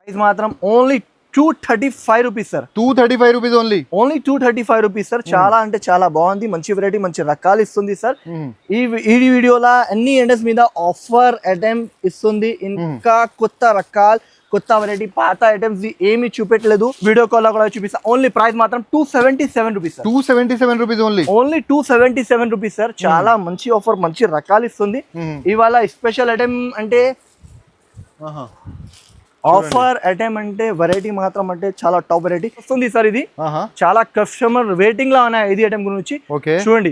Price మాత్రం only 235 rupees sir. 235 rupees only. Only 235 rupees sir. చాలా అంటే చాలా బాగుంది, మంచి వెరైటీ, మంచి రకాలు ఇస్తుంది సార్. ఈ వీడియోలో అన్ని ఎండస్ మీద ఆఫర్ ఐటమ్ ఇస్తుంది. ఇంకా కొత్త రకాలు, కొత్త వెరైటీ, పాత ఐటమ్స్ ఏమి చూపెట్టలేదు. వీడియో కాల్ లో కూడా చూపిస్తా. ఓన్లీ ప్రైస్ మాత్రం 277 rupees. 277 rupees only. Only 277 rupees sir. చాలా మంచి ఆఫర్, మంచి రకాలు ఇస్తుంది. ఇవాళ స్పెషల్ ఐటమ్ అంటే ఆఫర్ ఐటమ్ అంటే వెరైటీ మాత్రం అంటే చాలా టాప్ వెరైటీ వస్తుంది సార్. ఇది చాలా కస్టమర్ వెయిటింగ్ లా ఉన్నాయి ఇది ఐటమ్ గురించి. చూడండి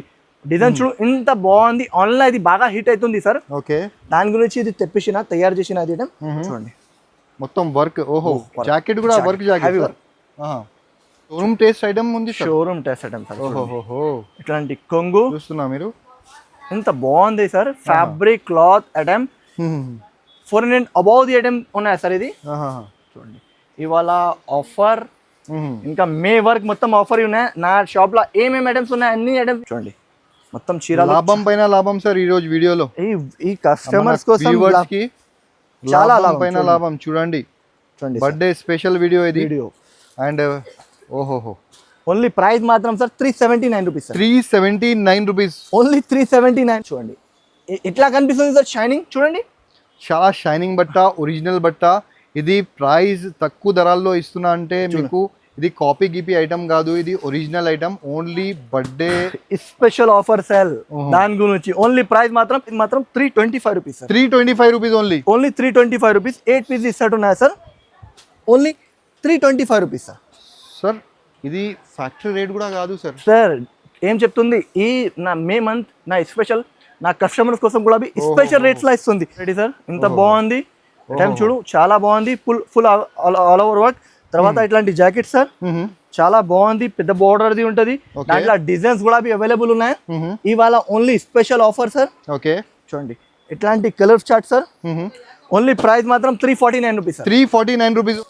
డిజైన్ చూడు ఎంత బాగుంది. ఆన్లైన్ ఇది బాగా హిట్ అవుతుంది సార్. దాని గురించి ఇది తెప్పించిన తయారు చేసిన ఐటమ్ చూడండి. మొత్తం వర్క్. ఓహో, జాకెట్ కూడా work jacket. Showroom taste item ఉంది. Showroom taste item sir. ఓహో, ఇట్లాంటి కొంగు చూస్తున్నా మీరు. ఎంత బాగుంది sir. Fabric cloth item 400 above the item ఉన్నాయి సార్. ఇది చూడండి ఇవాళ ఆఫర్. ఇంకా మే వర్క్ మొత్తం ఆఫర్ ఉన్నాయి. నా షాప్ లో ఏమేమి ఐటమ్స్ ఉన్నాయి అన్ని ఐటమ్స్ చూడండి. మొత్తం చీర లాభం పైన లాభం సార్. ఈ రోజు వీడియోలో ఈ కస్టమర్స్ కోసం చాలా లాభం పైన లాభం. చూడండి బర్త్డే స్పెషల్ వీడియో ఇది. అండ్ ఓహోహో, ఓన్లీ ప్రైస్ మాత్రం సార్ 379 రూపీస్. 379 rupees only 379. చూడండి ఎట్లా కనిపిస్తుంది సార్ షైనింగ్. చూడండి చాలా షైనింగ్ బట్ట, ఒరిజినల్ బట్ట. ఇది ప్రైస్ తక్కువ ధరల్లో ఇస్తున్నా అంటే మీకు ఇది కాపీ గీపీ ఐటమ్ కాదు, ఇది original item. Only birthday special offer sale. దాని గురించి ఓన్లీ ప్రైస్ మాత్రం 325 rupees. 325 rupees only. Only 325 rupees. 8 piece set ఉన్నాయి sir. Only 325 rupees sir. Sir ఇది ఫ్యాక్టరీ రేట్ కూడా కాదు సార్. సార్ ఏం చెప్తుంది, ఈ నా మే మంత్ నా స్పెషల్ నా కస్టమర్స్ కోసం కూడా స్పెషల్ రేట్స్ లా ఇస్తుంది. Ready sir. ఇంత బాగుంది ఐటమ్ చూడు, చాలా బాగుంది. Full all over work. తర్వాత ఇట్లాంటి జాకెట్ సార్ చాలా బాగుంది. పెద్ద బోర్డర్ ది ఉంటది. దాంట్లో డిజైన్స్ కూడా అవైలబుల్ ఉన్నాయి. ఇవాళ only special offer sir. Okay చూడండి ఇట్లాంటి colour chart sir. Only price మాత్రం 349 రూపీస్. 349 rupees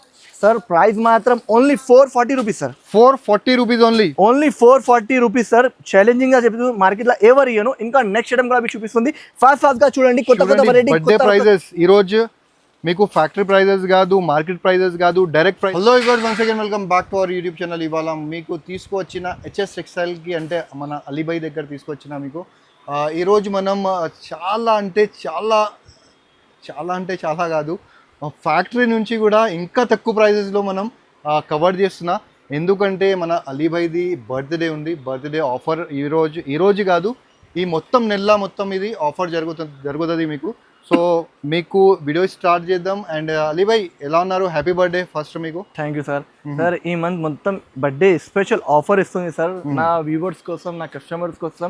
sir. ప్రైస్ మాత్రం only 440 rupees sir. 440 rupees only. Only 440 rupees sir. Challenging గా చెప్తూ మార్కెట్ లో ఎవరు ఇయ్యను. ఇంకా నెక్స్ట్ ఐటమ్ కూడా చూపిస్తుంది. ఫాస్ట్ గా చూడండి. కొత్త కొత్త వెరైటీ, బర్త్డే ప్రైజెస్ ఈ రోజు మీకు ఫ్యాక్టరీ ప్రైజెస్ కాదు, మార్కెట్ ప్రైజెస్ కాదు, direct price. Hello viewers, once again welcome back to our YouTube channel. ఇవాళ మీకు తీసుకువచ్చిన హెచ్ఎస్ టెక్స్టైల్ కి అంటే మన అలీబాయ్ దగ్గర తీసుకొచ్చిన మీకు ఈరోజు మనం చాలా అంటే చాలా కాదు, ఫ్యాక్టరీ నుంచి కూడా ఇంకా తక్కువ ప్రైజెస్లో మనం కవర్ చేస్తున్నా. ఎందుకంటే మన అలీబాయ్ది బర్త్డే ఉంది. బర్త్డే ఆఫర్ ఈరోజు కాదు, ఈ మొత్తం నెల మొత్తం ఇది ఆఫర్ జరుగుతుంది మీకు. సో మీకు వీడియో స్టార్ట్ చేద్దాం. అండ్ అలీబాయ్ ఎలా ఉన్నారు? హ్యాపీ బర్త్డే ఫస్ట్ మీకు. Thank you sir. సార్ ఈ మంత్ మొత్తం బర్త్డే స్పెషల్ ఆఫర్ ఇస్తుంది సార్ నా వ్యూవర్స్ కోసం, నా కస్టమర్స్ కోసం.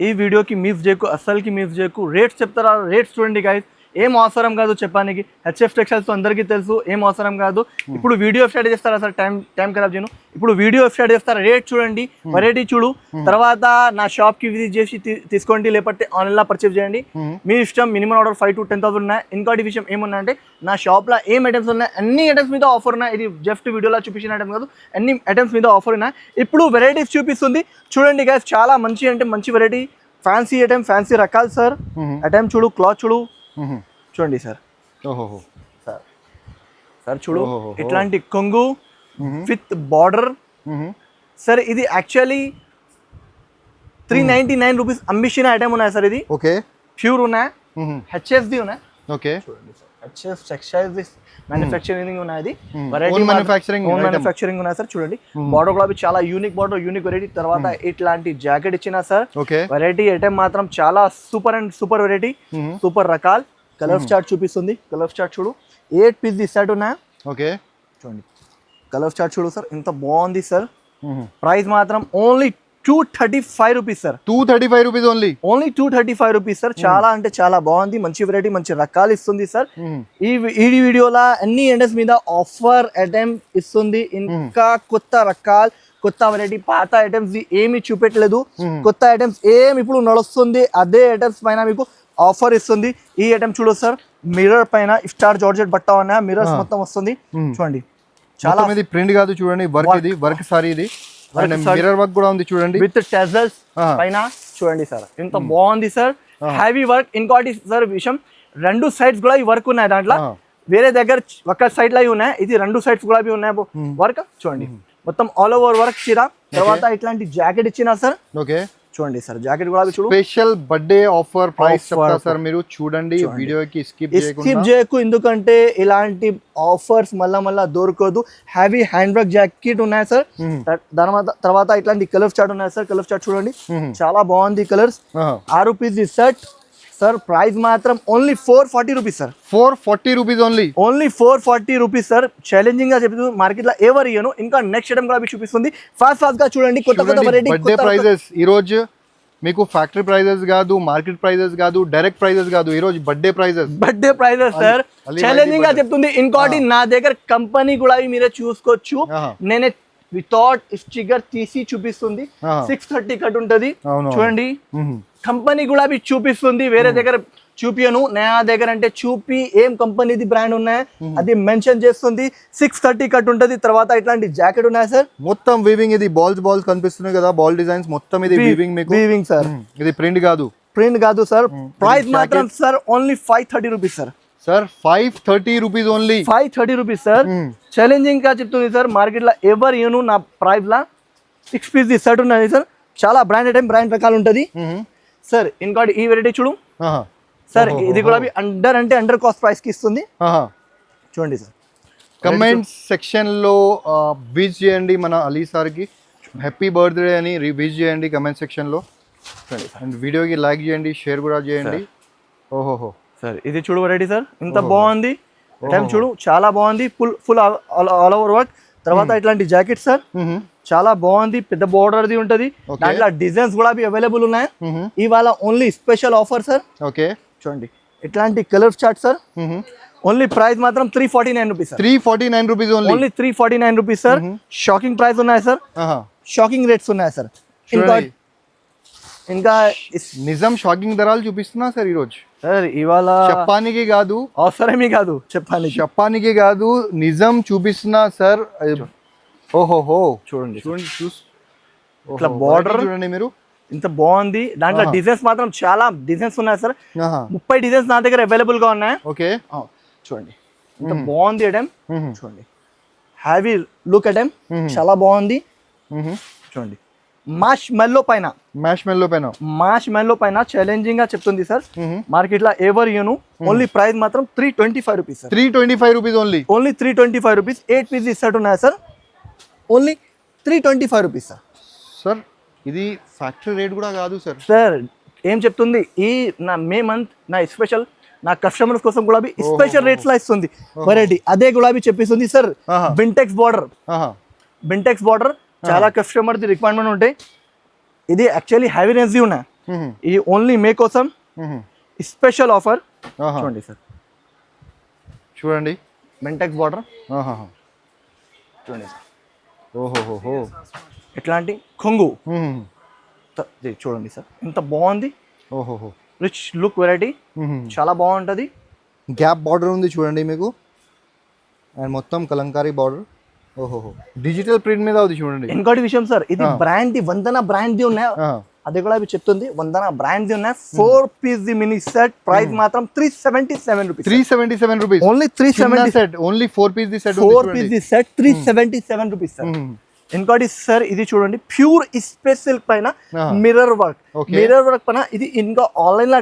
ఈ వీడియోకి మిస్ చేయకు, అస్సలకి మిస్ చేయకు. రేట్స్ చెప్తారా? రేట్స్ చూడండి గైస్. ఏం అవసరం కాదు చెప్పడానికి. హెచ్ఎఫ్ టెక్స్టైల్స్ అందరికీ తెలుసు, ఏం అవసరం కాదు. ఇప్పుడు వీడియో స్టార్ట్ చేస్తారా సార్? టైం ఖరాబ్ చేయను. ఇప్పుడు వీడియో స్టార్ట్ చేస్తారా? రేట్ చూడండి, వెరైటీ చూడు. తర్వాత నా షాప్ కి విజిట్ చేసి తీసుకోండి, లేకపోతే ఆన్లైన్ లో పర్చేస్ చేయండి. మీ ఇష్టం. మినిమం ఆర్డర్ 5 to 10,000 ఉన్నాయి. ఇంకోటి విషయం ఏమున్నాయంటే నా షాప్ లో ఏం ఐటమ్స్ ఉన్నాయి, అన్ని ఐటమ్స్ మీద ఆఫర్ ఉన్నాయి. ఇది జస్ట్ వీడియోలో చూపించిన ఐటమ్ కాదు, అన్ని ఐటమ్స్ మీద ఆఫర్ ఉన్నాయి. ఇప్పుడు వెరైటీస్ చూపిస్తుంది చూడండి గైస్. చాలా మంచి అంటే మంచి వెరైటీ, ఫ్యాన్సీ ఐటమ్, ఫ్యాన్సీ రకాలు సార్. ఐటమ్ చూడు, క్లాత్ చూడు. చూడండి సార్. ఓహో సార్ చూడు ఇట్లాంటి కొంగు విత్ బార్డర్ సార్. ఇది యాక్చువల్లీ 399 రూపీస్ అంబిషన్ ఐటమ్ ఉన్నాయి సార్. ఇది ఓకే ప్యూర్ ఉన్నాయి, హెచ్ఎస్ది ఉన్నాయి. ఓకే చూడండి సార్, హెచ్ఎస్ టెక్స్టైల్స్ మ్యానుఫ్యాక్చరింగ్ ఉన్నది. మ్యానుఫ్యాక్చరింగ్ ఉన్నాయి సార్. చూడండి బార్డర్ కూడా చాలా యూనిక్ బార్డర్, యూనిక్ వెరైటీ. తర్వాత ఇట్లాంటి జాకెట్ ఇచ్చిన సార్. వెరైటీ ఐటమ్ మాత్రం చాలా super and super variety, super రకాల్. కలర్ చార్ట్ చూపిస్తుంది. కలర్ చార్ట్ చూడు. 8 పీస్ సెట్ ఉన్నాయి. ఓకే చూడండి కలర్ చార్ట్ చూడు సార్. ఎంత బాగుంది సార్. ప్రైస్ మాత్రం only 235 rupees sir. 235 rupees only. Only 235 rupees sir. చాలా అంటే చాలా బాగుంది, మంచి వెరైటీ, మంచి రకాలు ఇస్తుంది సార్. ఈ వీడియోలో అన్ని ఎండస్ మీద ఆఫర్ ఐటమ్ ఇస్తుంది. ఇంకా కొత్త రకాలు, కొత్త వెరైటీ, పాత ఐటమ్స్ ఏమి చూపెట్టలేదు. కొత్త ఐటమ్స్ ఏమి ఇప్పుడు నడుస్తుంది అదే ఐటమ్స్ పైన మీకు ఆఫర్ ఇస్తుంది. ఈ ఐటమ్ చూడు సార్. మిర్రర్ పైన స్టార్ జార్జెట్ బట్ట ఉన్నాయి. మిర్రర్స్ మొత్తం వస్తుంది చూడండి. చాలా ప్రింట్ కాదు చూడండి, వర్క్. ఇది వర్క్ సారీ. ఇది మిర్రర్ వర్క్ కూడా ఉంది చూడండి, విత్ టెజల్స్ పైన. చూడండి సార్ ఎంత బాగుంది సార్. Heavy work. ఇంకోటి సార్ విషయం, 2 సైడ్స్ కూడా ఈ వర్క్ ఉన్నాయి. దాంట్లో వేరే దగ్గర ఒక సైడ్ లో ఉన్నాయి, ఇది 2 సైడ్స్ గులాబీ ఉన్నాయి వర్క్ చూడండి, మొత్తం ఆల్ ఓవర్ వర్క్ చీర. తర్వాత ఇట్లాంటి జాకెట్ ఇచ్చిన సార్. ఓకే చూడండి సార్ జాకెట్ గులాబీ చూడు, స్పెషల్ బర్త్డే ఆఫర్ ప్రైస్ చెప్తా సార్, మీరు చూడండి వీడియోకి స్కిప్ చేయకు, ఎందుకంటే ఇలాంటి ఆఫర్స్ మళ్ళా దొరకదు. హ్యావీ హ్యాండ్ వర్క్ జాకెట్ ఉన్నాయి సార్. తర్వాత ఇట్లాంటి కలర్ చార్ట్ ఉన్నాయి సార్. కలర్ చార్ట్ చూడండి చాలా బాగుంది colours. 6 piece set sir. Price మాత్రం only 440 rupees sir. 440 rupees only 440 rupees sir. Challenging గా చెప్తూ మార్కెట్ లో ఎవరు ఇయ్యను. ఇంకా నెక్స్ట్ ఐటమ్ కూడా చూపిస్తుంది, ఫాస్ట్ గా చూడండి. కొత్త వెరైటీ బర్త్డే ప్రైజెస్ ఈ రోజు మీకు ఫ్యాక్టరీ ప్రైజెస్ కాదు, మార్కెట్ ప్రైజెస్ కాదు, డైరెక్ట్ ప్రైజెస్ కాదు, ఈ రోజు బర్త్డే ప్రైజెస్ సార్. ఛాలెంజింగ్ గా చెప్తుంది. ఇంకోటి నా దగ్గర కంపెనీ కూడా మీరే చూసుకోవచ్చు. నేనే వితౌట్ స్టిక్కర్ తీసి చూపిస్తుంది. 630 కట్ ఉంటది చూడండి. కంపెనీ కూడా చూపిస్తుంది, వేరే దగ్గర చూపియను. నా దగ్గర అంటే చూపి ఏం కంపెనీది బ్రాండ్ ఉన్నాయి అది మెన్షన్ చేస్తుంది. 630 కట్ ఉంటది. తర్వాత ఇట్లాంటి జాకెట్ ఉన్నాయి సార్. మొత్తం వీవింగ్, ఇది బాల్స్ కనిపిస్తున్నాయి కదా, బాల్ డిజైన్స్ మొత్తం ఇది వీవింగ్ మీకు. వీవింగ్ సార్, ఇది ప్రింట్ కాదు సార్. ప్రైస్ మాత్రం sir only 530 rupees sir. Sir 530 rupees only. 530 rupees sir. Challenging గా చెప్తుంది సార్, మార్కెట్ లో ఎవరు ఇయ్యను. నా ప్రైస్ లా 6 పీస్ సెట్ ఉన్నది సార్. చాలా బ్రాండెడ్ బ్రాండ్ రకాలు ఉంటది సార్. ఇంకోటి ఈ వెరైటీ చూడు సార్, ఇది కూడా అండర్ కాస్ట్ ప్రైస్ కి ఇస్తుంది చూడండి సార్. కమెంట్ సెక్షన్ లో విష్ చేయండి మన అలీ సార్ కి, హ్యాపీ బర్త్డే అని విష్ చేయండి కమెంట్ సెక్షన్ లో. అండ్ వీడియోకి లైక్ చేయండి, షేర్ కూడా చేయండి. ఓహోహో సార్ ఇది చూడు వెరైటీ సార్, ఇంత బాగుంది ఐటమ్ చూడు, చాలా బాగుంది. Full all over work. తర్వాత ఇట్లాంటి జాకెట్ సార్ చాలా బాగుంది, పెద్ద బోర్డర్ ది ఉంటది. దాంట్లో డిజైన్స్ కూడా అవైలబుల్ ఉన్నాయి. ఇవాళ only special offer sir. Okay చూడండి ఇట్లాంటి colour chart sir. Only price మాత్రం 349 rupees sir. 349 rupees only 349 rupees sir. Shocking price ఉన్నాయి సార్, షాకింగ్ రేట్స్ ఉన్నాయి సార్. ఇంకా నిజం షాకింగ్ ధరలు చూపిస్తున్నా సార్ ఈ రోజు. సార్ ఇవాళ చెప్పానికి కాదు, అవసరమే కాదు చెప్పానికి కాదు, నిజం చూపిస్తున్నా సార్. ఓహోహో చూడండి ఇట్లా బార్డర్ చూడండి మీరు, ఇంత బాగుంది. దాంట్లో డిజైన్స్ మాత్రం చాలా డిజైన్స్ ఉన్నాయి సార్. 30 డిజైన్స్ నా దగ్గర అవైలబుల్ గా ఉన్నాయి. ఓకే చూడండి ఇంత బాగుంది ఐటమ్. చూడండి హ్యావీ లుక్ ఐటమ్, చాలా బాగుంది. చూడండి మాష్ మెల్లో పైన ఛాలెంజింగ్ గా చెప్తుంది సార్, మార్కెట్ లో ఎవర్ యూను. ఓన్లీ ప్రైస్ మాత్రం 325 rupees sir. 325 rupees only 325 rupees. 8 piece set ఉన్నాయి sir. Only 325 rupees sir. Sir ఇది ఫ్యాక్టరీ రేట్ కూడా కాదు సార్. సార్ ఏం చెప్తుంది, ఈ నా మే మంత్ నా స్పెషల్ నా కస్టమర్స్ కోసం గులాబీ స్పెషల్ రేట్స్ లా ఇస్తుంది వెరైటీ. అదే గులాబీ చెప్పిస్తుంది సార్. బింటెక్స్ బార్డర్ చాలా కస్టమర్ ది రిక్వైర్మెంట్ ఉంటాయి. ఇది యాక్చువల్లీ హ్యావీ రేంజ్ ఉన్నాయి. ఇది ఓన్లీ మే కోసం స్పెషల్ ఆఫర్. చూడండి సార్, చూడండి బింటెక్స్ బార్డర్ చూడండి సార్. ఓహోహో ఎట్లాంటి కొంగు చూడండి సార్, ఇంత బాగుంది. ఓహోహో రిచ్ లుక్ వెరైటీ, చాలా బాగుంటది. గ్యాప్ బార్డర్ ఉంది చూడండి మీకు, అండ్ మొత్తం కలంకారీ బార్డర్. ఓహోహో డిజిటల్ ప్రింట్ మీద ఉంది చూడండి. ఇంకోటి విషయం సార్, ఇది బ్రాండ్ ది వందన బ్రాండ్ ది ఉన్నాయి. అది కూడా చెప్తుంది వందన బ్రాండ్ ది ఉన్నాయి. 4 పీస్ ది మినీ సెట్. ప్రైస్ మాత్రం 377 rupees. 377 rupees only. 370 set only 4 piece ది సెట్. 4 పీస్ ది సెట్ 377 రూపీస్ సార్. ఇంకోటి సార్ ఇది చూడండి, ప్యూర్ స్పేస్ సిల్క్ పైన మిర్రర్ వర్క్ పైన. ఇది ఇంకా ఆన్లైన్ లో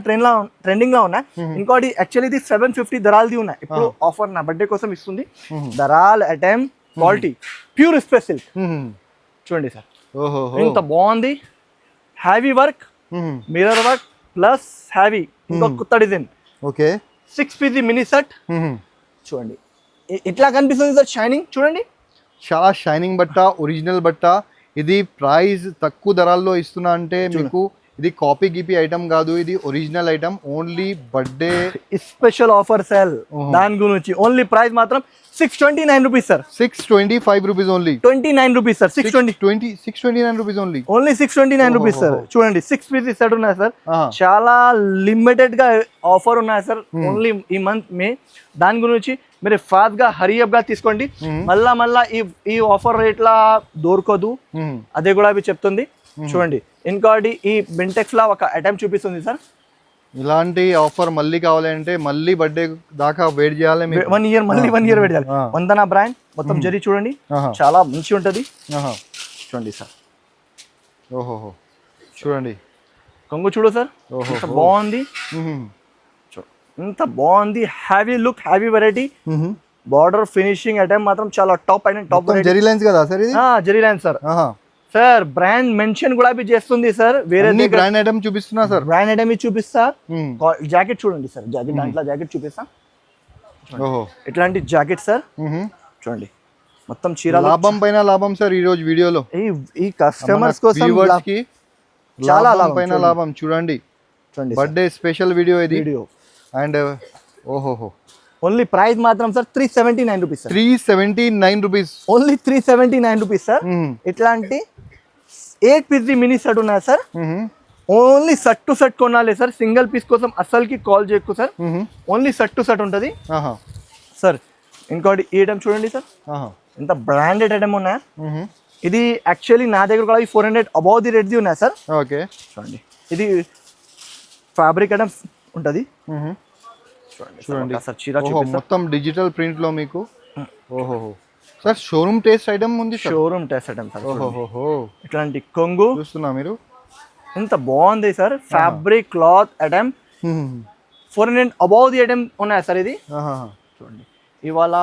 ట్రెండింగ్ లో ఉన్నాయి. ఇంకోటి యాక్చువల్లీ ఇది 750 ధరాలది ఉన్నాయి. ఇప్పుడు ఆఫర్ నా బర్త్డే కోసం ఇస్తుంది. ధరాల్ item quality pure space silk చూడండి సార్. ఇంత బాగుంది. Heavy work, mirror work plus heavy. ఇంకో కొత్త design. Okay 6 piece mini set చూడండి. ఇట్లా కనిపిస్తుంది సార్, షైనింగ్ చూడండి. చాలా షైనింగ్ బట్ట, ఒరిజినల్ బట్ట. ఇది ప్రైస్ తక్కువ ధరల్లో ఇస్తున్నా అంటే మీకు ఇది కాపీ గిపీ ఐటమ్ కాదు, ఇది original item. Only birthday special offer sale. దాని గురించి ఓన్లీ ప్రైస్ మాత్రం 629 rupees sir. 625 rupees only. 29 rupees sir. 629 rupees only. Only 629 rupees sir. చూడండి 6 పీస్ సెట్ ఉన్నాయి సార్. చాలా లిమిటెడ్ గా ఆఫర్ ఉన్నాయి సార్ ఓన్లీ ఈ మంత్ మే. దాని గురించి మీరు ఫాస్ట్ గా హరియప్ గా తీసుకోండి. మళ్ళా ఈ ఆఫర్ రేట్ లా దొరకదు, అదే కూడా చెప్తుంది. చూడండి ఇంకోటి ఈ బింటెక్స్ లా ఒక ఐటమ్ చూపిస్తుంది సార్. ఇలాంటి ఆఫర్ మళ్ళీ కావాలంటే మళ్ళీ బర్త్డే దాకా వెయిట్ చేయాలి మీకు. 1 ఇయర్ మళ్ళీ 1 ఇయర్ పెట్టాలి. వందన బ్రాండ్ మొత్తం జరీ చూడండి చాలా మంచి ఉంటది. చూడండి సార్, ఓహోహో చూడండి కొంగు చూడు సార్, ఎంత బాగుంది, ఎంత బాగుంది. Heavy look, heavy variety. Border finishing item మాత్రం చాలా టాప్ అయిన టాప్ జెరీ లైన్స్ కదా సార్ ఇది? Zari lines sir. Sir brand mention కూడా చేస్తుంది సార్. వేరే బ్రాండ్ ఐటమ్ చూపిస్తున్నా సార్, బ్రాండ్ ఐటమ్ చూపిస్తా. జాకెట్ చూడండి సార్, జాకెట్ దాంట్లో జాకెట్ చూపిస్తా. ఇట్లాంటి జాకెట్ సార్ చూడండి, మొత్తం చీర లాభం పైన లాభం సార్ ఈ రోజు వీడియోలో. ఈ కస్టమర్స్ కోసం చాలా లాభం పైన లాభం. చూడండి బర్త్డే స్పెషల్ వీడియో ఇది. అండ్ ఓహోహో ఓన్లీ ప్రైస్ మాత్రం sir 379 rupees. 379 rupees, only 379 rupees sir. ఇట్లాంటి 8 పీస్ మినీ సెట్ ఉన్నాయి sir. Only set to set కొనాలి సార్, సింగిల్ పీస్ కోసం అసలుకి కాల్ చేయకు sir. Only set to set ఉంటుంది సార్. ఇంకోటి ఈ ఐటమ్ చూడండి సార్, ఎంత బ్రాండెడ్ ఐటమ్ ఉన్నాయా. ఇది యాక్చువల్లీ నా దగ్గర కూడా 400 అబౌవ్ ది రేట్ ది ఉన్నాయి సార్. ఓకే చూడండి, ఇది ఫ్యాబ్రిక్ ఐటమ్స్ ఉంటుంది. చూడండి సార్, చీర మొత్తం డిజిటల్ ప్రింట్ లో మీకు. ఓహో సార్ షోరూమ్ టేస్ట్ ఐటమ్ ఉంది, షోరూమ్ టేస్ట్ ఐటమ్ సార్. ఓహోహో ఇట్లాంటి కొంగు చూస్తున్నా మీరు, ఎంత బాగుంది sir. Fabric cloth item 400 above the item ఉన్నాయి సార్. ఇది చూడండి, ఇవాళ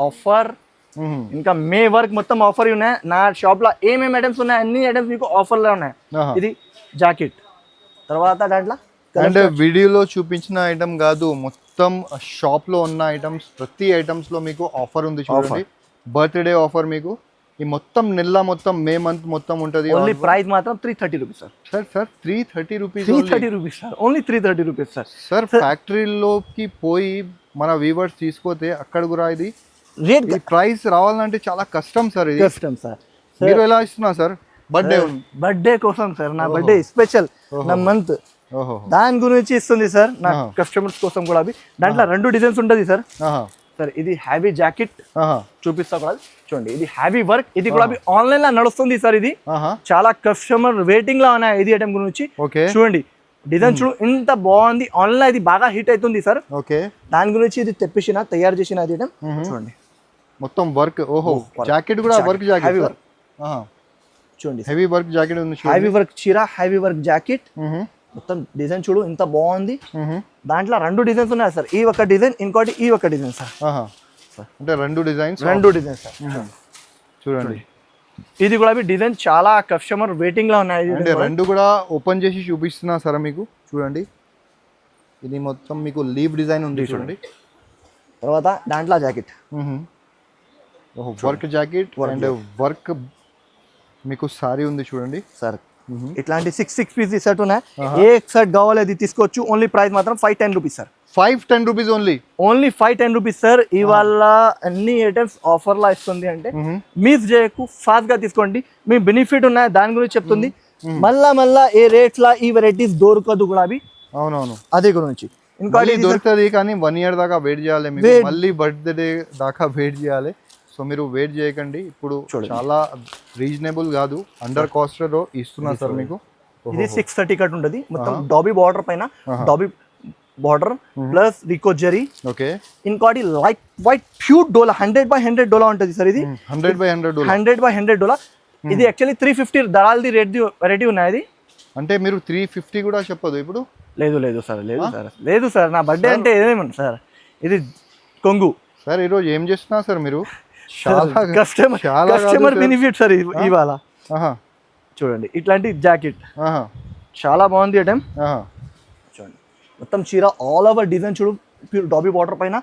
ఆఫర్ ఇంకా మే వరకు మొత్తం ఆఫర్ ఉన్నాయి. నా షాప్ లో ఏమేమి ఐటమ్స్ ఉన్నాయి అన్ని ఐటమ్స్ మీకు ఆఫర్ లో ఉన్నాయి. ఇది జాకెట్, తర్వాత దాంట్లో అంటే వీడియోలో చూపించిన ఐటమ్ కాదు, మొత్తం షాప్ లో ఉన్న ఐటమ్స్ ప్రతి ఐటమ్స్ లో మీకు ఆఫర్ ఉంది. చూడండి బర్త్డే ఆఫర్ మీకు ఈ మొత్తం నెల మొత్తం మే మంత్ మొత్తం ఉంటది. ఓన్లీ ప్రైస్ మాత్రం 330 rupees sir. Sir 330 rupees, 330 rupees sir, only 330 rupees sir. Sir ఫ్యాక్టరీలోకి పోయి మన వీవర్స్ తీసుకోతే అక్కడ కూడా ఇది రేట్ ఈ ప్రైస్ రావాలంటే చాలా కష్టం సార్. ఇది కష్టం సార్. మీరు ఎలా ఇస్తున్నారు సార్? బర్త్డే కోసం సార్, నా బర్త్డే స్పెషల్, నా మంత్ దాని గురించి ఇస్తుంది సార్. నా కస్టమర్స్ కోసం కూడా దాంట్లో 2 డిజైన్స్ ఉంటుంది సార్. సార్ ఇది హ్యావీ జాకెట్ చూపిస్తా కూడా చూడండి, ఇది హ్యావీ వర్క్. ఇది కూడా ఆన్లైన్ లో నడుస్తుంది సార్. ఇది చాలా కస్టమర్ వెయిటింగ్ లో ఉన్నాయి ఇది ఐటమ్ గురించి. చూడండి డిజైన్ చూడు ఎంత బాగుంది, ఆన్లైన్ ఇది బాగా హిట్ అవుతుంది సార్. దాని గురించి ఇది తెప్పించిన తయారు చేసిన ఐటమ్ చూడండి, మొత్తం వర్క్. ఓహో జాకెట్ కూడా వర్క్ జాకెట్, హ్యావీ వర్క్ చూడండి, హెవీ వర్క్ జాకెట్ ఉంది. హ్యావీ వర్క్ చీర, హ్యావీ వర్క్ జాకెట్, మొత్తం డిజైన్ చూడు ఎంత బాగుంది. దాంట్లో 2 డిజైన్స్ ఉన్నాయి సార్. ఈ ఒక డిజైన్, ఇంకోటి ఈ ఒక డిజైన్ సార్. అంటే 2 డిజైన్స్ సార్. చూడండి ఇది కూడా డిజైన్ చాలా కస్టమర్ వెయిటింగ్ లో ఉన్నాయి. అంటే 2 కూడా ఓపెన్ చేసి చూపిస్తున్నా సార్ మీకు. చూడండి ఇది మొత్తం మీకు లీవ్ డిజైన్ ఉంది. చూడండి తర్వాత దాంట్లో jacket, work jacket and work మీకు సారీ ఉంది. చూడండి సార్ ఇట్లాంటి 6 పీస్ సెట్ ఉన్నాయి. ఏ సెట్ కావాలి అది తీసుకోవచ్చు. ఓన్లీ ప్రైస్ మాత్రం 510 rupees sir. 510 rupees only 510 rupees sir. ఇవాళ అన్ని ఐటమ్స్ ఆఫర్ లా ఇస్తుంది. అంటే మిస్ చేయకు, ఫాస్ట్ గా తీసుకోండి. మీ బెనిఫిట్ ఉన్నాయి దాని గురించి చెప్తుంది. మళ్ళా ఏ రేట్స్ లా ఈ వెరైటీస్ దొరకదు కూడా. అవునవును అదే గురించి ఇంకోటి దొరుకుతుంది, కానీ 1 ఇయర్ దాకా వెయిట్ చేయాలి. మళ్ళీ బర్త్డే దాకా వెయిట్ చేయాలి. సో మీరు వెయిట్ చేయకండి. ఇప్పుడు చాలా రీజనబుల్ కాదు, అండర్ కాస్ట్ లో ఇస్తున్నా సార్ మీకు. ఇది 630 కట్ ఉంటుంది. మొత్తం డాబీ బార్డర్ పైన, dobby border plus Rico zari. Okay ఇంకోటి లైట్ వైట్ ప్యూర్ డోలా 100/100 డోలా ఉంటుంది సార్. ఇది 100/100 డోలా. ఇది యాక్చువల్లీ 350 దళాల్ది రేట్ ది వెరైటీ ఉన్నాయి. అంటే మీరు 350 కూడా చెప్పదు ఇప్పుడు? లేదు సార్, లేదు సార్. నా బర్త్డే అంటే ఏమన్నా సార్. ఇది కొంగు సార్. ఈరోజు ఏం చేస్తున్నా సార్ మీరు? కస్టమర్ బెనిఫిట్ సార్ ఇవాళ. చూడండి ఇట్లాంటి జాకెట్ చాలా బాగుంది ఐటమ్. చూడండి మొత్తం చీర ఆల్ ఓవర్ డిజైన్ చూడు, డాబీ బార్డర్ పైన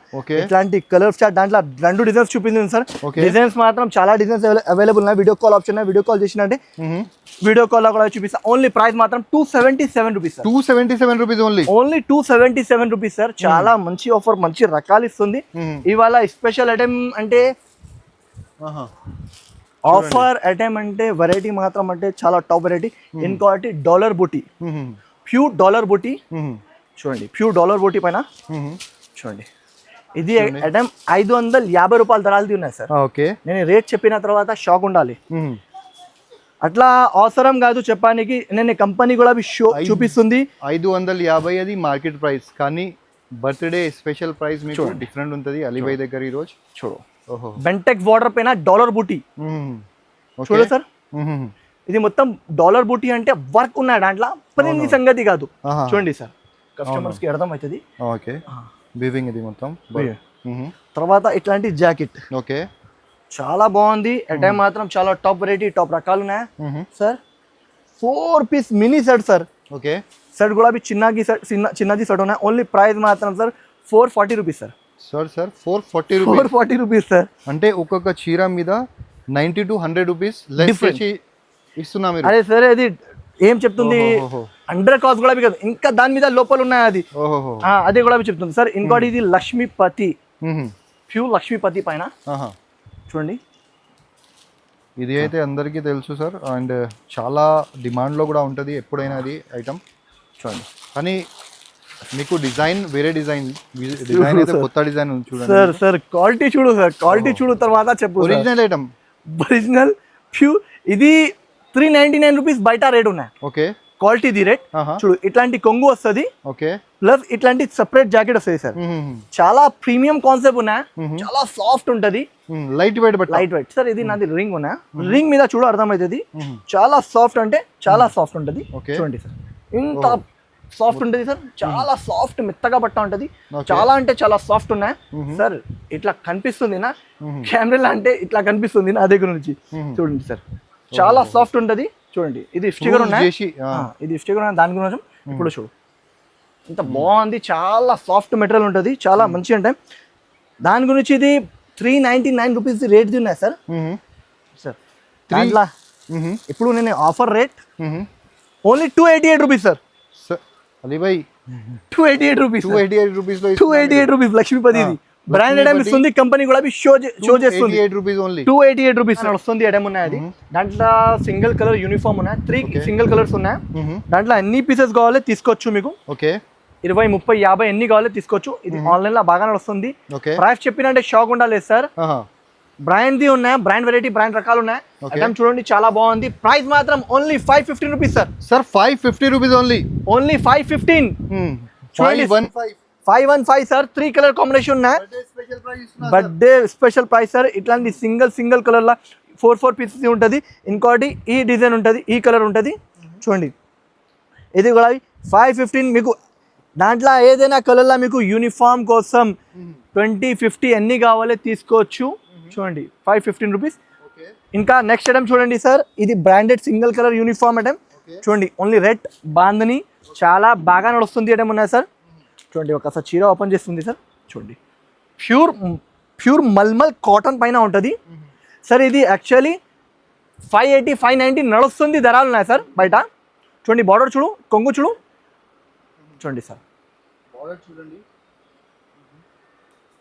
ఇట్లాంటి కలర్స్ చార్ట్. దాంట్లో 2 డిజైన్స్ చూపించింది సార్. డిజైన్స్ మాత్రం చాలా డిజైన్స్ అవైలబుల్ ఉన్నాయి. Video call option, video call చేసినట్టే వీడియో కాల్ లో కూడా చూపిస్తా. ఓన్లీ ప్రైస్ మాత్రం 277 rupees. 277 rupees only 277 rupees sir. చాలా మంచి ఆఫర్, మంచి రకాలు ఇస్తుంది ఇవాళ. స్పెషల్ ఐటమ్ అంటే ఆఫర్ ఐటమ్ అంటే వెరైటీ మాత్రం అంటే చాలా టాప్ వెరైటీ. ఇంకోటి డాలర్ బూటీ, ప్యూర్ డాలర్ బూటీ. చూడండి ప్యూర్ డాలర్ బూటీ పైన చూడండి. ఇది ఐటమ్ 550 రూపాయల ధరలది ఉన్నాయి సార్. ఓకే, నేను రేట్ చెప్పిన తర్వాత షాక్ ఉండాలి. అట్లా అవసరం కాదు చెప్పడానికి, నేను కంపెనీ కూడా షో చూపిస్తుంది. 550 అది మార్కెట్ ప్రైస్, కానీ బర్త్డే స్పెషల్ ప్రైస్ మీకు డిఫరెంట్ ఉంటుంది అలీబాయ్ దగ్గర ఈ రోజు. చూడు, ఓహో, బెంటెక్ బార్డర్ పైన డాలర్ బూటీ చూడు సార్. ఇది మొత్తం డాలర్ బూటీ అంటే వర్క్ ఉన్న దాంట్లో పని సంగతి కాదు. చూడండి సార్, కస్టమర్స్ కి అర్థం అవుతుంది. ఓకే, వీవింగ్ ఇది మొత్తం. తర్వాత ఇట్లాంటి జాకెట్ ఓకే, చాలా బాగుంది. అటైం మాత్రం చాలా టాప్ వెరైటీ, టాప్ రకాలు ఉన్నాయి sir. 4 piece mini set sir. Okay, set కూడా చిన్నది సెట్ ఉన్నాయి. ఓన్లీ ప్రైస్ మాత్రం sir 440 rupees sir. Sir 440 rupees sir. అంటే ఒక్కొక్క చీర మీద 90 to 100 రూపీస్ లెస్ ఇస్తున్నా మీరు. అదే సార్, అది ఏం చెప్తుంది, అండర్ కాస్ట్ కూడా కాదు, ఇంకా దాని మీద లోపల ఉన్నాయి అది. అదే కూడా చెప్తుంది సార్. ఇంకోటి ఇది లక్ష్మీపతి, ప్యూర్ లక్ష్మీపతి పైన చూడండి. ఇది అయితే అందరికీ తెలుసు సార్, అండ్ చాలా డిమాండ్లో కూడా ఉంటుంది ఎప్పుడైనా అది ఐటమ్. చూడండి, కానీ మీకు డిజైన్ వేరే డిజైన్ అయితే కొత్త డిజైన్ ఉంది చూడండి సార్. క్వాలిటీ చూడు సార్, క్వాలిటీ చూడు తర్వాత చెప్పు. Original item, original pure. ఇది 399 రూపీస్ బయట రేట్ ఉన్నాయి. ఓకే, క్వాలిటీ ది రేట్ చూడు. ఇట్లాంటి కొంగు వస్తుంది, ఓకే, ప్లస్ ఇట్లాంటి సెపరేట్ జాకెట్ వస్తుంది సార్. చాలా ప్రీమియం కాన్సెప్ట్ ఉన్నాయి, చాలా సాఫ్ట్ ఉంటది, లైట్ వెయిట్ సార్. ఇది నాది రింగ్ ఉన్నా, రింగ్ మీద చూడు అర్థమవుతుంది. చాలా సాఫ్ట్ అంటే చాలా సాఫ్ట్ ఉంటది. చూడండి సార్, ఇంత సాఫ్ట్ ఉంటది సార్. చాలా సాఫ్ట్ మెత్తగా బట్ట ఉంటది, చాలా అంటే చాలా సాఫ్ట్ ఉన్నాయి సార్. ఇట్లా కనిపిస్తుంది నా కెమెరా అంటే ఇట్లా కనిపిస్తుంది నా దగ్గర నుంచి. చూడండి సార్, చాలా సాఫ్ట్ ఉంటది. చూడండి, ఇది స్టిక్కర్ ఉన్నాయి, ఇది స్టిక్కర్ ఉన్నాయి దాని గురించి. ఇప్పుడు చూడు, ఇంత బాగుంది, చాలా సాఫ్ట్ మెటీరియల్ ఉంటుంది, చాలా మంచిగా ఉంటాయి. దాని గురించి ఇది 399 రూపీస్ రేట్ ఉన్నాయి సార్. సార్ దాంట్లో ఇప్పుడు నేను offer rate only 288 rupees sir. అలీబాయ్ 288 rupees, 288 rupees Lakshmipati. Brand item ఇస్తుంది, కంపెనీ కూడా షో చేస్తుంది. 288 రూపీస్ వస్తుంది ఐటమ్ ఉన్నాయి. అది దాంట్లో సింగిల్ కలర్ యూనిఫామ్ ఉన్నాయి, 3 సింగిల్ కలర్స్ ఉన్నాయి. దాంట్లో ఎన్ని పీసెస్ కావాలి తీసుకోవచ్చు మీకు. ఓకే, 20, 30, 50 ఎన్ని కావాలి తీసుకోవచ్చు. ఇది ఆన్లైన్ లో బాగా నడుస్తుంది. ప్రైస్ చెప్పినంటే షాక్ ఉండాలి సార్. బ్రాండ్ ది ఉన్నాయి, బ్రాండ్ వెరైటీ, బ్రాండ్ రకాలు ఉన్నాయి. ఐటమ్ చూడండి, చాలా బాగుంది. ప్రైస్ మాత్రం only 515 rupees sir. 550 rupees only 515. 515 sir. 3 colour combination ఉన్నాయి. Birthday special price sir. ఇట్లాంటి సింగిల్ కలర్ లా 4 పీసెస్ ఉంటుంది. ఇంకోటి ఈ డిజైన్ ఉంటుంది, ఈ కలర్ ఉంటుంది. చూడండి, ఇది కూడా 515. మీకు దాంట్లో ఏదైనా కలర్లా మీకు యూనిఫామ్ కోసం 20, 50 ఎన్ని కావాలి తీసుకోవచ్చు. చూడండి, 515 రూపీస్. ఇంకా నెక్స్ట్ ఐటమ్ చూడండి సార్, ఇది branded single colour uniform item. చూడండి, ఓన్లీ రెడ్ బాందని చాలా బాగా నడుస్తుంది ఐటమ్ ఉన్నాయి సార్. చూడండి, ఒకసారి చీర ఓపెన్ చేస్తుంది సార్. చూడండి, ప్యూర్ మల్మల్ కాటన్ పైన ఉంటుంది సార్. ఇది యాక్చువల్లీ 580, 590 నడుస్తుంది ధరలు ఉన్నాయి సార్ బయట. చూడండి, బార్డర్ చూడు, కొంగు చూడు. చూడండి సార్,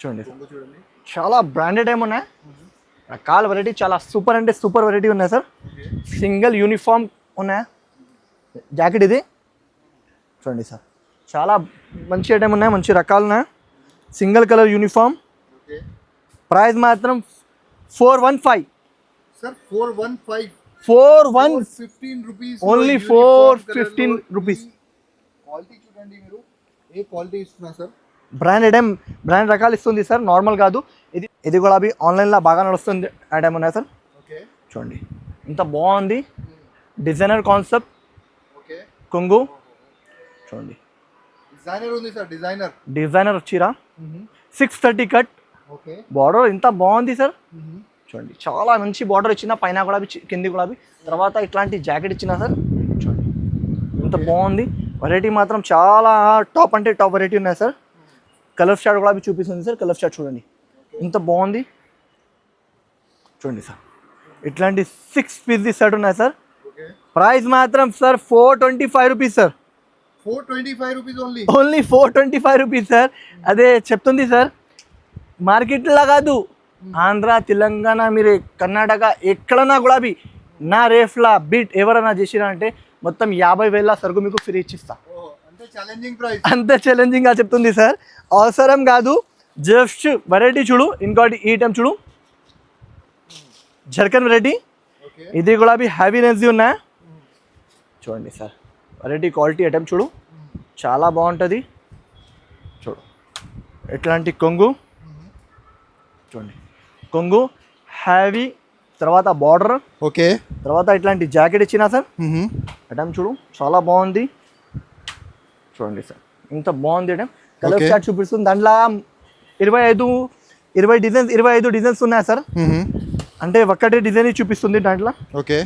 చూడండి చాలా బ్రాండెడ్ ఏమి ఉన్నాయి, రకాల వెరైటీ, చాలా సూపర్ అంటే సూపర్ వెరైటీ ఉన్నాయి సార్. సింగిల్ యూనిఫామ్ ఉన్నాయి జాకెట్ ఇది. చూడండి సార్, చాలా మంచి ఐటమ్ ఉన్నాయి, మంచి రకాలు ఉన్నాయి. Single colour uniform. ప్రైస్ మాత్రం 415 sir. 415 rupees, only 415 rupees. Quality చూడండి, మీరు ఏ క్వాలిటీ ఇస్తున్నా సార్. బ్రాండ్ ఐటమ్, బ్రాండ్ రకాలు ఇస్తుంది సార్, నార్మల్ కాదు. ఇది కూడా అవి ఆన్లైన్లో బాగా నడుస్తుంది ఐటమ్ ఉన్నాయి సార్. చూడండి, ఇంత బాగుంది, డిజైనర్ కాన్సెప్ట్. కొంగు చూడండి, డిజైనర్ చీర 630 కట్. బార్డర్ ఇంత బాగుంది సార్. చూడండి, చాలా మంచి బార్డర్ ఇచ్చిన, పైన కూడా కింది కూడా. తర్వాత ఇట్లాంటి జాకెట్ ఇచ్చిన సార్. చూడండి, ఇంత బాగుంది. వెరైటీ మాత్రం చాలా టాప్ అంటే టాప్ వెరైటీ ఉన్నాయి సార్. కలర్ షార్ట్ కూడా చూపిస్తుంది సార్. కలర్ షార్ట్ చూడండి, ఇంత బాగుంది. చూడండి సార్, ఇట్లాంటి 6 పీస్ సెట్ ఉన్నాయి సార్. ప్రైస్ మాత్రం sir 425 rupees sir. 425 rupees only 425 rupees sir. అదే చెప్తుంది సార్, మార్కెట్లో కాదు, ఆంధ్ర, తెలంగాణ, మీరు కర్ణాటక ఎక్కడన్నా కూడా నా రేఫ్లా బీట్ ఎవరైనా చేసినా అంటే మొత్తం 50,000 సరుకు మీకు ఫ్రీ ఇచ్చిస్తా. అంతే ఛాలెంజింగ్గా చెప్తుంది సార్. అవసరం కాదు, జస్ట్ వెరైటీ చూడు. ఇంకోటి ఈ ఐటమ్ చూడు, జర్కన్ వెరైటీ. ఇది గులాబీ హ్యావీ రేంజ్ ఉన్నాయి. చూడండి సార్, వెరైటీ క్వాలిటీ ఐటమ్ చూడు, చాలా బాగుంటుంది. చూడు ఎట్లాంటి కొంగు, చూడండి కొంగు హ్యావీ, తర్వాత బార్డర్, ఓకే, తర్వాత ఇట్లాంటి జాకెట్ ఇచ్చినా సార్. ఐటమ్ చూడు చాలా బాగుంది. చూడండి సార్ ఇంత బాగుంది ఐటమ్. కలర్ చార్ట్ చూపిస్తుంది. దాంట్లో 25 డిజైన్స్ ఉన్నాయి సార్. అంటే ఒక్కటే డిజైన్ చూపిస్తుంది దాంట్లో. ఓకే,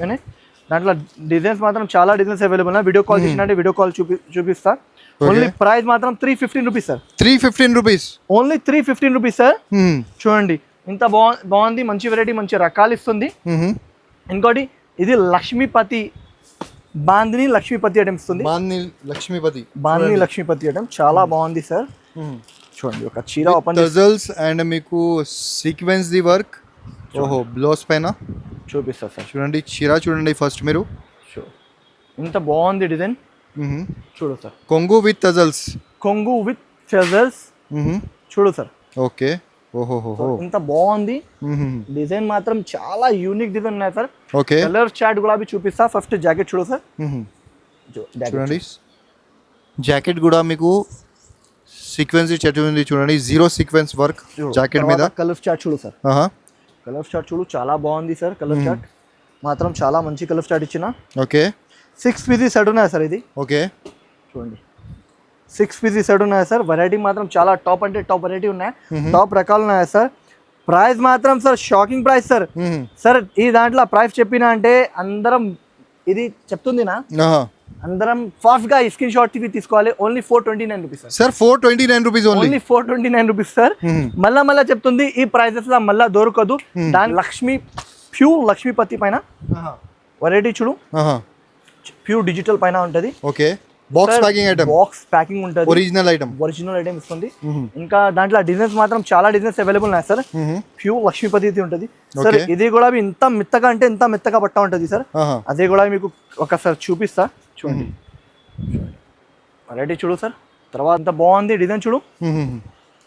దాంట్లో డిజైన్స్ మాత్రం చాలా డిజైన్స్ అవైలబుల్ ఉన్నాయి. వీడియో కాల్ చేసినట్టే వీడియో కాల్ చూపిస్తా. ఓన్లీ ప్రైస్ మాత్రం 315 rupees sir. 315 rupees, only 315 rupees sir. చూడండి ఇంత బాగుంది, మంచి వెరైటీ, మంచి రకాలు ఇస్తుంది. ఇంకోటి ఇది లక్ష్మీపతి, బాందిని లక్ష్మీపతి ఐటమ్ ఇస్తుంది. బాందిని లక్ష్మీపతి ఐటమ్ చాలా బాగుంది సార్. చూడండి ఒక చీర ఓపెన్ టజల్స్ అండ్ మీకు సీక్వెన్స్ ది వర్క్. ఓహో, బ్లౌజ్ పైన చూపిస్తా సార్. చూడండి చీర చూడండి ఫస్ట్ మీరు. ఇంత బాగుంది డిజైన్. చూడు సార్, కొంగు విత్ టజల్స్. కొంగు విత్ టజల్స్. చూడు సార్. ఓకే, ఓహో, ఇంత బాగుంది డిజైన్, మాత్రం చాలా యూనిక్ డిజైన్ ఉన్నాయి సార్. ఓకే, కలర్ చార్ట్ గులాబీ చూపిస్తా. ఫస్ట్ జాకెట్ చూడు సార్. చూడండి జాకెట్ కూడా మీకు సీక్వెన్స్ ఉంది. చూడండి జీరో సీక్వెన్స్ వర్క్ జాకెట్ మీద. కలర్ చార్ట్ చూడు సార్. కలర్ చార్ట్ చూడు చాలా బాగుంది సార్. కలర్ చార్ట్ మాత్రం చాలా మంచి కలర్ చార్ట్ ఇచ్చిన. ఓకే, 6 పీసెస్ సెట్ ఉన్నాయి సార్ ఇది. ఓకే, చూడండి 6 పీసెస్ సెట్ ఉన్నాయి సార్. వెరైటీ మాత్రం చాలా టాప్ అంటే టాప్ వెరైటీ ఉన్నాయి, టాప్ రకాలు ఉన్నాయి సార్. ప్రైస్ మాత్రం sir shocking price sir. Sir ఈ దాంట్లో ప్రైస్ చెప్పినా అంటే అందరం ఇది చెప్తుందినా, అందరం ఫాస్ట్ గా స్క్రీన్ షాట్ తీసుకోవాలి. Only 429 rupees sir. 429 rupees, only 429 rupees sir. మళ్ళా చెప్తుంది ఈ ప్రైజెస్ లా మళ్ళా దొరకదు. దాని ప్యూర్ లక్ష్మీపతి పైన వెరైటీ చూడు, ప్యూర్ డిజిటల్ పైన ఉంటది. Okay, box packing item, box packing ఉంటది. ఒరిజినల్ ఐటమ్ ఇస్తుంది. ఇంకా దాంట్లో డిజైన్స్ మాత్రం చాలా డిజైన్స్ అవైలబుల్ ఉన్నాయి సార్. ప్యూర్ లక్ష్మీపతి ఉంటది సార్. ఇది కూడా ఇంత మెత్తగా అంటే ఇంత మెత్తగా పట్టా ఉంటది సార్. అదే కూడా మీకు ఒకసారి చూపిస్తా. చూడండి వెరైటీ చూడు సార్. తర్వాత అంత బాగుంది డిజైన్ చూడు,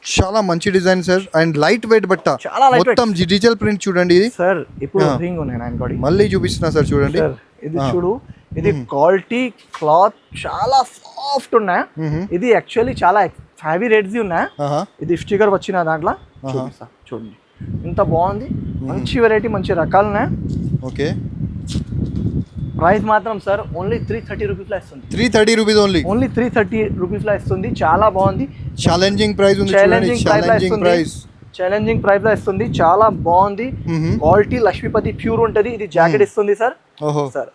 చాలా మంచి design sir. And light weight బట్ట, చాలా లైట్ వెయిట్. మొత్తం డిజిటల్ ప్రింట్ చూడండి ఇది సార్. ఇప్పుడు రింగ్ ఉన్నాయి మళ్ళీ చూపిస్తున్నా సార్. చూడండి ఇది చూడు, ఇది క్వాలిటీ క్లాత్ చాలా సాఫ్ట్ ఉన్నాయి. ఇది యాక్చువల్లీ చాలా హ్యావీ రేట్స్ ఉన్నాయి. ఇది స్టిక్కర్ వచ్చిన దాంట్లో చూపిస్తా. చూడండి ఇంత బాగుంది, మంచి వెరైటీ, మంచి రకాలు ఉన్నాయి. ఓకే, ప్రైస్ మాత్రం సార్ ఓన్లీ 330 రూపీస్ లా ఇస్తుంది. 330 రూపీస్ ఓన్లీ 330 రూపీస్ లా ఇస్తుంది. చాలా బాగుంది. ఛాలెంజింగ్ ప్రైస్ ఉంది. ఛాలెంజింగ్ ప్రైస్ లా ఇస్తుంది. చాలా బాగుంది. క్వాలిటీ లక్ష్మీపతి ప్యూర్ ఉంటది. ఇది జాకెట్ ఇస్తుంది సార్. సార్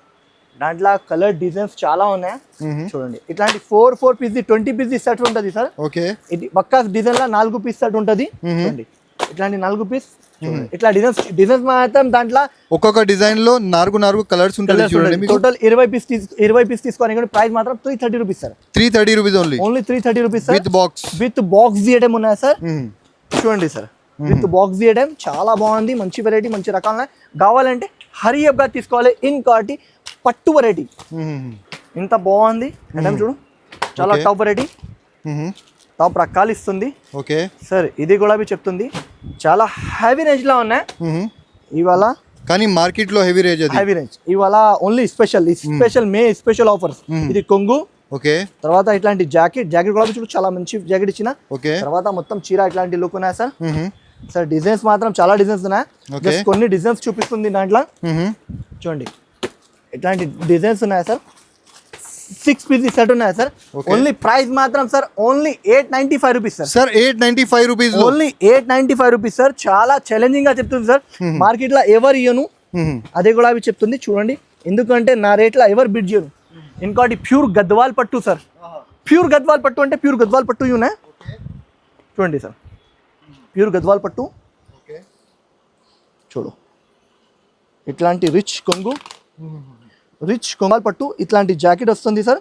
దాంట్లో కలర్ డిజైన్స్ చాలా ఉన్నాయి. చూడండి ఇట్లాంటి 4 పీస్ 20 పీస్ సెట్ ఉంటది సార్. ఓకే, ఇది బక్కా డిజైన్ లా 4 పీస్ సెట్ ఉంటది. చూడండి ఇట్లాంటి 4 పీస్. ఇట్లా డిజైన్స్ మాత్రం దాంట్లో ఒక్కొక్క డిజైన్ లో 4 కలర్స్ ఉంటాయి. చూడండి టోటల్ 20 పీస్ తీసుకోవాలి. ప్రైస్ మాత్రం 330 rupees sir. 330 rupees only 330 rupees sir. With box తీయడం ఉన్నాయి సార్. చూడండి సార్, విత్ బాక్స్ తీయడం చాలా బాగుంది. మంచి వెరైటీ, మంచి రకాలు కావాలంటే హరియప్ గా తీసుకోవాలి. ఇన్ క్వాలిటీ పట్టు వెరైటీ ఇంత బాగుంది. మేడం చూడు చాలా టాప్ వెరైటీ, టాప్ రకాలు ఇస్తుంది. ఓకే సార్, ఇది కూడా చెప్తుంది చాలా హెవీ రేంజ్ లో ఉన్నాయి ఇవాళ. కానీ మార్కెట్ లో హెవీ రేంజ్ ఇవాళ ఓన్లీ స్పెషల్ మే స్పెషల్ ఆఫర్స్. ఇది కొంగు. ఓకే, తర్వాత ఇట్లాంటి జాకెట్ కూడా చూడు చాలా మంచి జాకెట్ ఇచ్చిన. ఓకే, తర్వాత మొత్తం చీర ఇట్లాంటి లుక్ ఉన్నాయి సార్. సార్ డిజైన్స్ మాత్రం చాలా డిజైన్స్ ఉన్నాయి. జస్ట్ కొన్ని డిజైన్స్ చూపిస్తుంది దాంట్లో. చూడండి ఇట్లాంటి డిజైన్స్ ఉన్నాయి సార్. 6 పీస్ సెట్ ఉన్నాయి సార్. ఓన్లీ ప్రైస్ మాత్రం sir only 895 rupees sir. 895 rupees, only 895 rupees sir. చాలా ఛాలెంజింగ్ గా చెప్తుంది సార్. మార్కెట్ లో ఎవరు ఇయ్యను, అదే కూడా అవి చెప్తుంది. చూడండి ఎందుకంటే నా రేట్ లో ఎవరు బిడ్ చేయను. ఇంకోటి ప్యూర్ గద్వాల్ పట్టు సార్. ప్యూర్ గద్వాల్ పట్టు అంటే ప్యూర్ గద్వాల్ పట్టు ఉన్నాయి. చూడండి సార్, ప్యూర్ గద్వాల్ పట్టు చూడు. ఇట్లాంటి రిచ్ కొంగు పట్టు, ఇట్లాంటి జాకెట్ వస్తుంది సార్.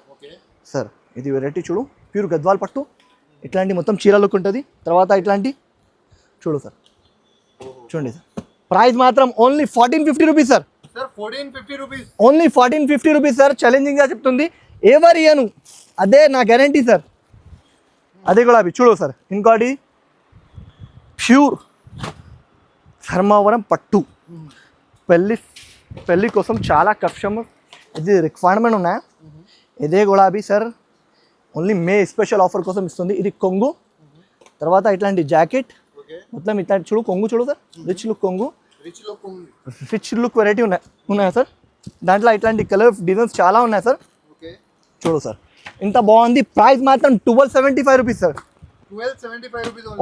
సార్ ఇది వెరైటీ చూడు, ప్యూర్ గద్వాల్ పట్టు, ఇట్లాంటి మొత్తం చీర లుక్ ఉంటుంది. తర్వాత ఇట్లాంటి చూడు సార్. చూడండి సార్, ప్రైస్ మాత్రం only 1450 rupees sir. Only 1450 rupees sir. Challenging గా చెప్తుంది, ఎవరు ఇయ్యను, అదే నా గ్యారంటీ సార్. అదే కూడా అవి చూడు సార్. ఇంకోటి ప్యూర్ ధర్మవరం పట్టు, పెళ్ళి కోసం చాలా కస్టమర్ ఇది రిక్వైర్మెంట్ ఉన్నాయి. ఇదే గులాబీ సార్ ఓన్లీ మే స్పెషల్ ఆఫర్ కోసం ఇస్తుంది. ఇది కొంగు, తర్వాత ఇట్లాంటి జాకెట్ మొత్తం ఇట్లాంటి చూడు, కొంగు చూడు సార్, రిచ్ లుక్ కొంగు, రిచ్ లుక్ వెరైటీ ఉన్నాయా సార్. దాంట్లో ఇట్లాంటి కలర్ డిజైన్స్ చాలా ఉన్నాయి సార్. చూడు సార్ ఇంత బాగుంది. ప్రైస్ మాత్రం 1275 rupees sir,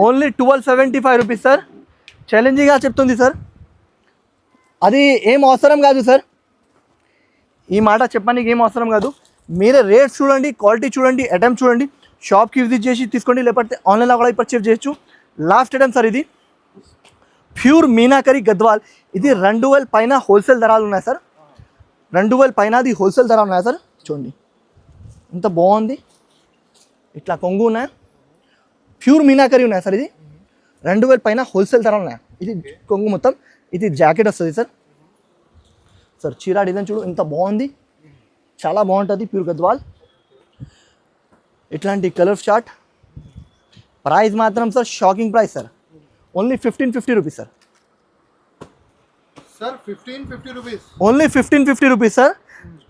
only 1275 rupees sir. ఛాలెంజింగ్గా చెప్తుంది సార్, అది ఏం అవసరం కాదు సార్, ఈ మాట చెప్పడానికి ఏం అవసరం కాదు. మీరే రేట్స్ చూడండి, క్వాలిటీ చూడండి, ఐటమ్ చూడండి, షాప్కి విజిట్ చేసి తీసుకోండి, లేకపోతే ఆన్లైన్లో కూడా పర్చేస్ చేయొచ్చు. లాస్ట్ ఐటమ్ సార్, ఇది ప్యూర్ మీనాకరి గద్వాల్. ఇది 2000 పైన హోల్సేల్ ధరలు ఉన్నాయి సార్, 2000 పైన అది హోల్సేల్ ధర ఉన్నాయి సార్. చూడండి ఇంత బాగుంది, ఇట్లా కొంగు ఉన్నాయి, ప్యూర్ మీనాకరి ఉన్నాయి సార్. ఇది 2000 పైన హోల్సేల్ ధర ఉన్నాయి. ఇది కొంగు మొత్తం, ఇది జాకెట్ వస్తుంది సార్. సార్ చీరా డిజైన్ చూడు ఇంత బాగుంది, చాలా బాగుంటుంది, ప్యూర్ గద్వాల్. ఇట్లాంటి కలర్ చార్ట్. ప్రైస్ మాత్రం sir shocking price sir, only 1550 rupees sir. Only 1550 rupees sir.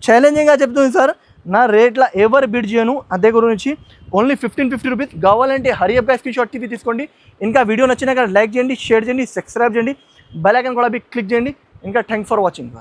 ఛాలెంజింగ్గా చెప్తుంది సార్, నా రేట్ల ఎవరు బిడ్ చేయను, అదే గురించి ఓన్లీ 1550 రూపీస్. కావాలంటే హరియప్ స్క్రీన్ షాట్ టీవీ తీసుకోండి. ఇంకా వీడియో నచ్చినాక లైక్ చేయండి, షేర్ చేయండి, సబ్స్క్రైబ్ చేయండి, బెల్ ఐకాన్ కూడా క్లిక్ చేయండి. ఇంకా థ్యాంక్స్ ఫర్ వాచింగ్.